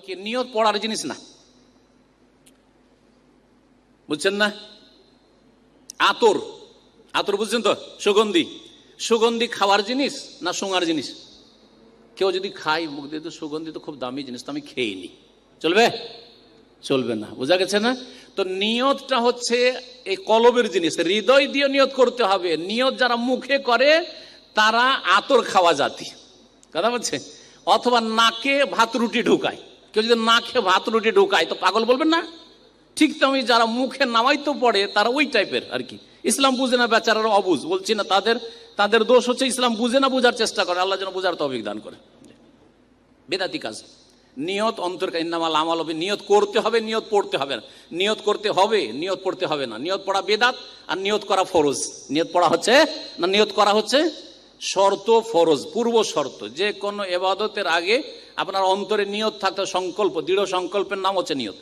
কি নিয়ত পড়ার জিনিস না, বুঝছেন না? আতর, আতর বুঝছেন তো? সুগন্ধি, সুগন্ধি খাওয়ার জিনিস না শোঙার জিনিস? কেউ যদি খায় মুখ দিয়ে, তো সুগন্ধি তো খুব দামি জিনিস, তো আমি খেয়ে নি, চলবে? চলবে না, বোঝা গেছে না? তো নিয়তটা হচ্ছে এই কলবের জিনিস, হৃদয় দিয়ে নিয়ত করতে হবে। নিয়ত যারা মুখে করে তারা আতর খাওয়া জাতি, কথা বলছে। অথবা নাকে ভাত রুটি ঢুকায়, কেউ যদি নাকে ভাত রুটি ঢুকায় তো পাগল বলবেন না? ঠিক তেমনি যারা মুখে নামাই তো পড়ে তারা ওই টাইপের আর কি। ইসলাম বুঝে না, বেচারারা অবুঝ, বলছি না তাদের দোষ হচ্ছে ইসলাম বুঝে না, বুঝার চেষ্টা করে, আল্লাহ যেন বুঝার তৌফিক দান করে। বেদাতি কাজ। নিয়ত অন্তর, ইন্নামাল আমাল হবে, নিয়ত করতে হবে, নিয়ত পড়তে হবে না। নিয়ত করতে হবে, নিয়ত পড়তে হবে না। নিয়ত পড়া বেদাত, আর নিয়ত করা ফরজ। নিয়ত পড়া হচ্ছে না, নিয়ত করা হচ্ছে শর্ত, ফরজ, পূর্ব শর্ত। যে কোনো ইবাদতের আগে আপনার অন্তরে নিয়ত থাকতে, সংকল্প, দৃঢ় সংকল্পের নাম হচ্ছে নিয়ত।